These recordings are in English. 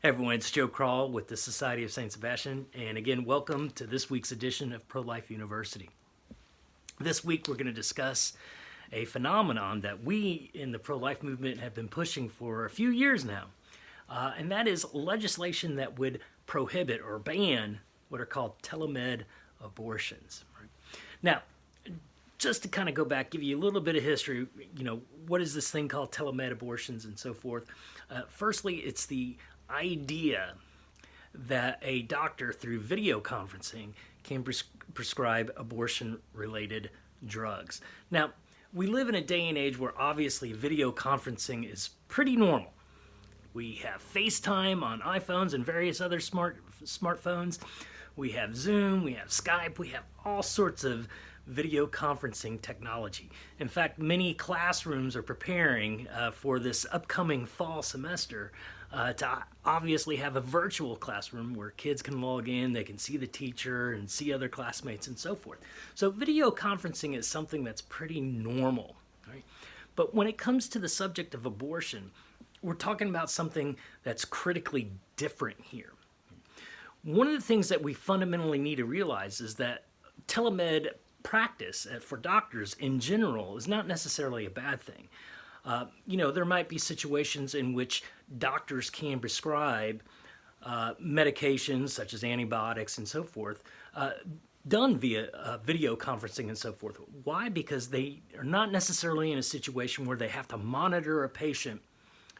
Hey everyone, it's Joe Kral with the Society of St. Sebastian, and again, welcome to this week's edition of Pro-Life University. This week we're going to discuss a phenomenon that we in the pro-life movement have been pushing for a few years now, and that is legislation that would prohibit or ban what are called telemed abortions. Right? Now, just to kind of go back, give you a little bit of history, what is this thing called telemed abortions and so forth. Firstly, it's the idea that a doctor through video conferencing can prescribe abortion-related drugs. Now, we live in a day and age where obviously video conferencing is pretty normal. We have FaceTime on iPhones and various other smartphones. We have Zoom, we have Skype, we have all sorts of video conferencing technology. In fact, many classrooms are preparing for this upcoming fall semester to obviously have a virtual classroom where kids can log in, they can see the teacher and see other classmates and so forth. So video conferencing is something that's pretty normal, right? But when it comes to the subject of abortion, we're talking about something that's critically different here. One of the things that we fundamentally need to realize is that telemed practice for doctors in general is not necessarily a bad thing. There might be situations in which doctors can prescribe medications such as antibiotics and so forth done via video conferencing and so forth. Why? Because they are not necessarily in a situation where they have to monitor a patient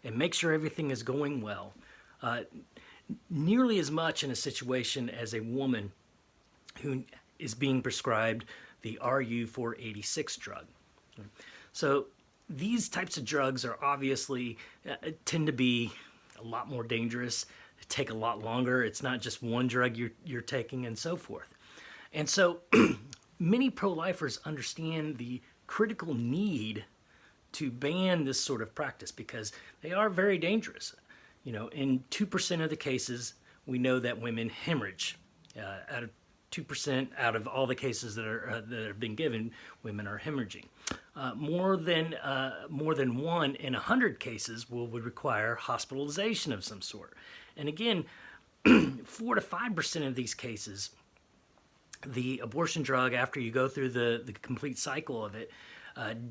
and make sure everything is going well, nearly as much in a situation as a woman who is being prescribed the RU486 drug. So these types of drugs are obviously tend to be a lot more dangerous, take a lot longer. It's not just one drug you're taking and so forth. And so many pro-lifers understand the critical need to ban this sort of practice because they are very dangerous. In 2% of the cases, we know that women hemorrhage. Out of 2% out of all the cases that have been given, women are hemorrhaging. More than 1 in 100 cases would require hospitalization of some sort. And again, 4 to 5% of these cases, the abortion drug, after you go through the complete cycle of it,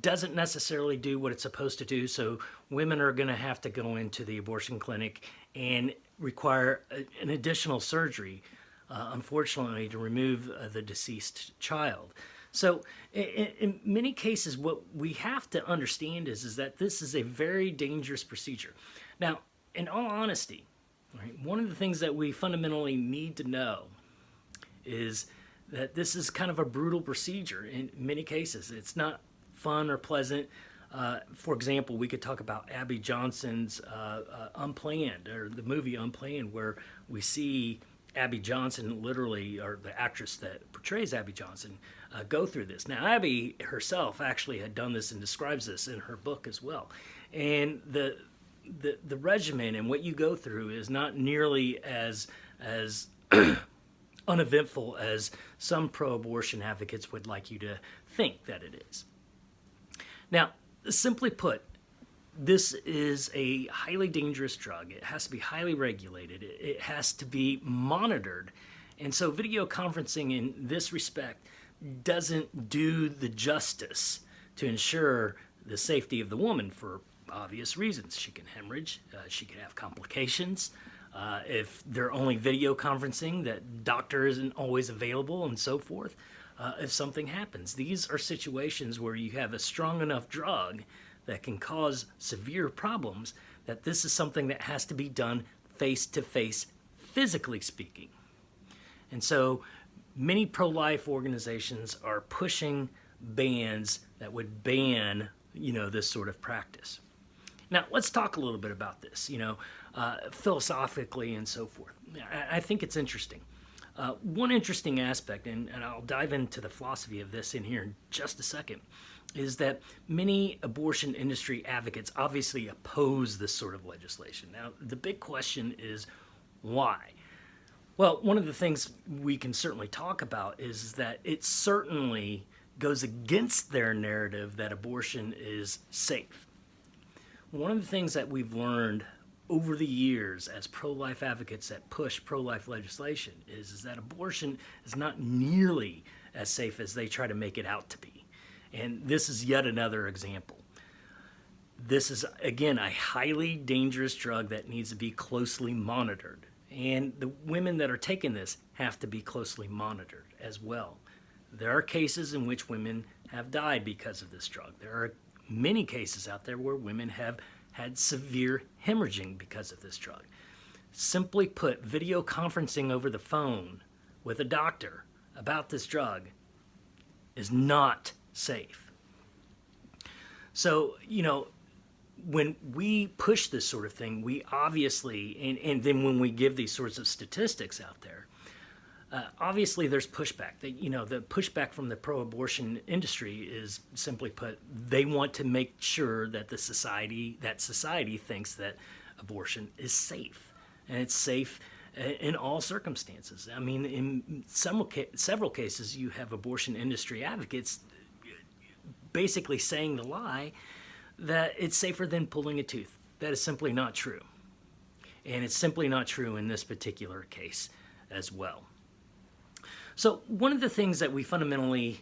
doesn't necessarily do what it's supposed to do. So women are going to have to go into the abortion clinic and require an additional surgery, unfortunately, to remove the deceased child. So in many cases, what we have to understand is that this is a very dangerous procedure. Now, in all honesty, right, one of the things that we fundamentally need to know is that this is kind of a brutal procedure in many cases. It's not fun or pleasant. For example, we could talk about Abby Johnson's Unplanned, or the movie Unplanned, where we see Abby Johnson, literally, or the actress that portrays Abby Johnson, go through this. Now, Abby herself actually had done this and describes this in her book as well. And the regimen and what you go through is not nearly as uneventful as some pro-abortion advocates would like you to think that it is. Now, simply put, this is a highly dangerous drug. It has to be highly regulated. It has to be monitored. And so video conferencing in this respect doesn't do the justice to ensure the safety of the woman for obvious reasons. She can hemorrhage. She can have complications. If they're only video conferencing, that doctor isn't always available and so forth. If something happens, these are situations where you have a strong enough drug that can cause severe problems, that this is something that has to be done face-to-face, physically speaking. And so many pro-life organizations are pushing bans that would ban, this sort of practice. Now, let's talk a little bit about this, philosophically and so forth. I think it's interesting. One interesting aspect, and I'll dive into the philosophy of this in here in just a second, is that many abortion industry advocates obviously oppose this sort of legislation. Now, the big question is why? Well, one of the things we can certainly talk about is that it certainly goes against their narrative that abortion is safe. One of the things that we've learned over the years as pro-life advocates that push pro-life legislation is that abortion is not nearly as safe as they try to make it out to be. And this is yet another example. This is, again, a highly dangerous drug that needs to be closely monitored. And the women that are taking this have to be closely monitored as well. There are cases in which women have died because of this drug. There are many cases out there where women have had severe hemorrhaging because of this drug. Simply put, video conferencing over the phone with a doctor about this drug is not safe. So, when we push this sort of thing, we obviously, and then when we give these sorts of statistics out there, obviously there's pushback. The pushback from the pro-abortion industry is, simply put, they want to make sure that society thinks that abortion is safe, and it's safe in all circumstances. I mean, in several cases, you have abortion industry advocates basically saying the lie that it's safer than pulling a tooth. That is simply not true. And it's simply not true in this particular case as well. So one of the things that we fundamentally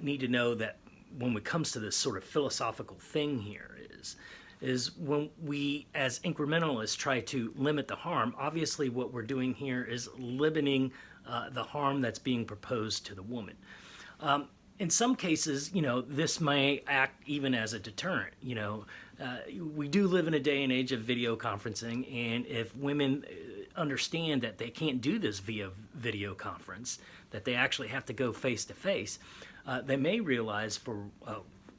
need to know that when it comes to this sort of philosophical thing here is when we as incrementalists try to limit the harm, obviously what we're doing here is limiting the harm that's being proposed to the woman. In some cases, this may act even as a deterrent. We do live in a day and age of video conferencing, and if women understand that they can't do this via video conference, that they actually have to go face to face, they may realize,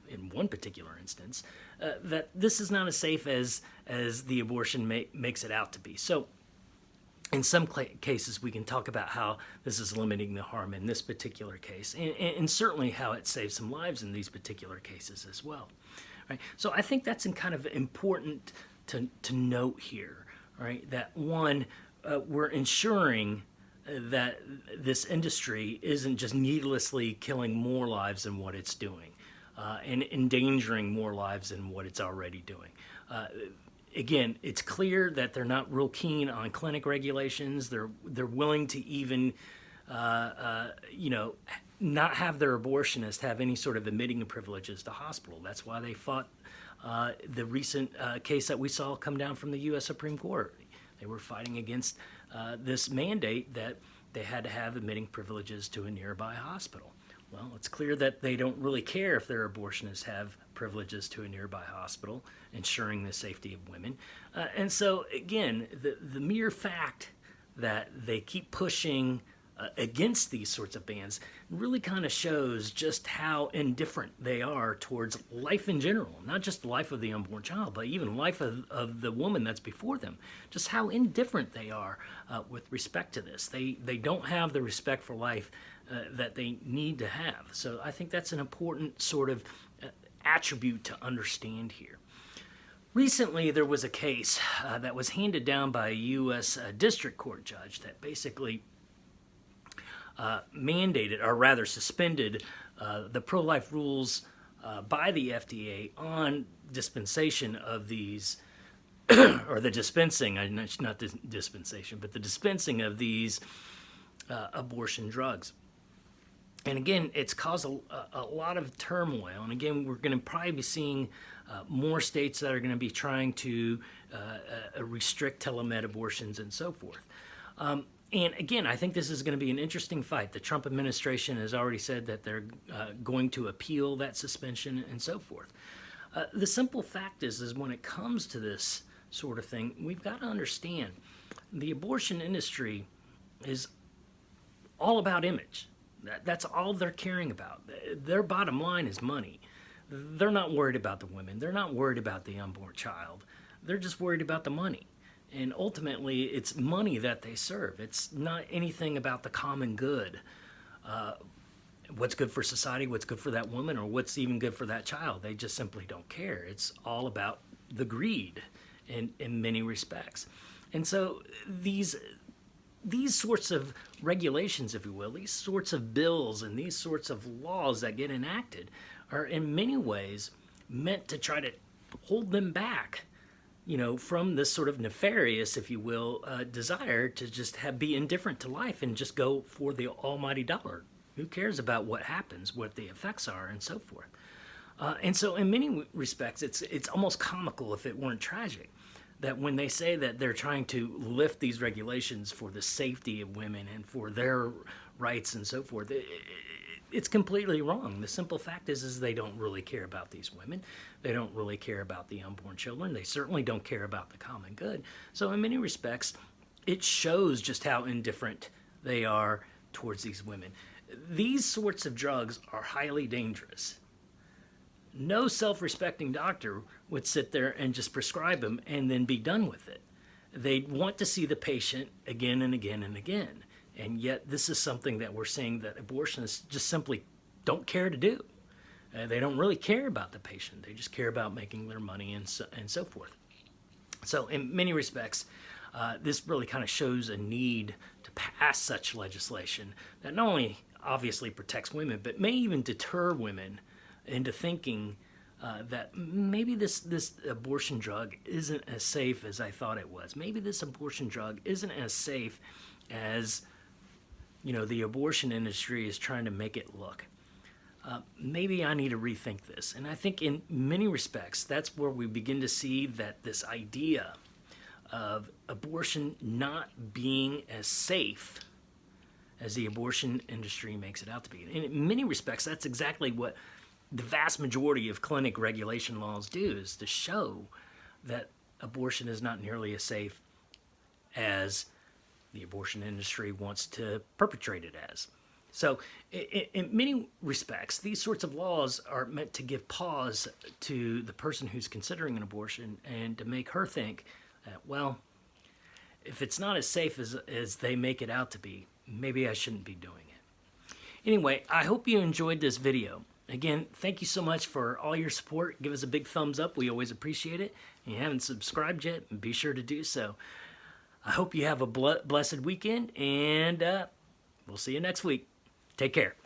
in one particular instance, that this is not as safe as the abortion makes it out to be. So, in some cases, we can talk about how this is limiting the harm in this particular case, and certainly how it saves some lives in these particular cases as well. Right? So I think that's kind of important to note here, right? That one, we're ensuring that this industry isn't just needlessly killing more lives than what it's doing, and endangering more lives than what it's already doing. Again, it's clear that they're not real keen on clinic regulations. They're willing to even, not have their abortionists have any sort of admitting privileges to hospital. That's why they fought the recent case that we saw come down from the U.S. Supreme Court. They were fighting against this mandate that they had to have admitting privileges to a nearby hospital. Well, it's clear that they don't really care if their abortionists have privileges to a nearby hospital, ensuring the safety of women. And so, again, the mere fact that they keep pushing against these sorts of bans really kind of shows just how indifferent they are towards life in general, not just the life of the unborn child, but even life of the woman that's before them, just how indifferent they are with respect to this. They don't have the respect for life that they need to have. So I think that's an important sort of attribute to understand here. Recently, there was a case that was handed down by a U.S. District Court judge that basically mandated, or rather suspended, the pro-life rules by the FDA on dispensation of these, or the dispensing, not dispensation, but the dispensing of these abortion drugs. And again, it's caused a lot of turmoil. And again, we're going to probably be seeing more states that are going to be trying to restrict telemed abortions and so forth. And again, I think this is going to be an interesting fight. The Trump administration has already said that they're going to appeal that suspension and so forth. The simple fact is when it comes to this sort of thing, we've got to understand the abortion industry is all about image. That's all they're caring about. Their bottom line is money. They're not worried about the women. They're not worried about the unborn child. They're just worried about the money. And ultimately, it's money that they serve. It's not anything about the common good. What's good for society, what's good for that woman, or what's even good for that child. They just simply don't care. It's all about the greed in many respects. And so these sorts of regulations, if you will, these sorts of bills and these sorts of laws that get enacted are in many ways meant to try to hold them back, from this sort of nefarious, if you will, desire to just be indifferent to life and just go for the almighty dollar. Who cares about what happens, what the effects are, and so forth? And so in many respects, it's almost comical if it weren't tragic, that when they say that they're trying to lift these regulations for the safety of women and for their rights and so forth, it's completely wrong. The simple fact is they don't really care about these women. They don't really care about the unborn children. They certainly don't care about the common good. So in many respects, it shows just how indifferent they are towards these women. These sorts of drugs are highly dangerous. No self-respecting doctor would sit there and just prescribe them and then be done with it. They'd want to see the patient again and again and again. And yet this is something that we're seeing that abortionists just simply don't care to do. They don't really care about the patient. They just care about making their money and so forth. So in many respects, this really kind of shows a need to pass such legislation that not only obviously protects women, but may even deter women into thinking that maybe this abortion drug isn't as safe as I thought it was. Maybe this abortion drug isn't as safe as the abortion industry is trying to make it look. Maybe I need to rethink this. And I think in many respects, that's where we begin to see that this idea of abortion not being as safe as the abortion industry makes it out to be. And in many respects, that's exactly what the vast majority of clinic regulation laws do, is to show that abortion is not nearly as safe as the abortion industry wants to perpetrate it as. So in many respects, these sorts of laws are meant to give pause to the person who's considering an abortion and to make her think that, well, if it's not as safe as they make it out to be, maybe I shouldn't be doing it. Anyway, I hope you enjoyed this video. Again, thank you so much for all your support. Give us a big thumbs up. We always appreciate it. If you haven't subscribed yet, be sure to do so. I hope you have a blessed weekend, and we'll see you next week. Take care.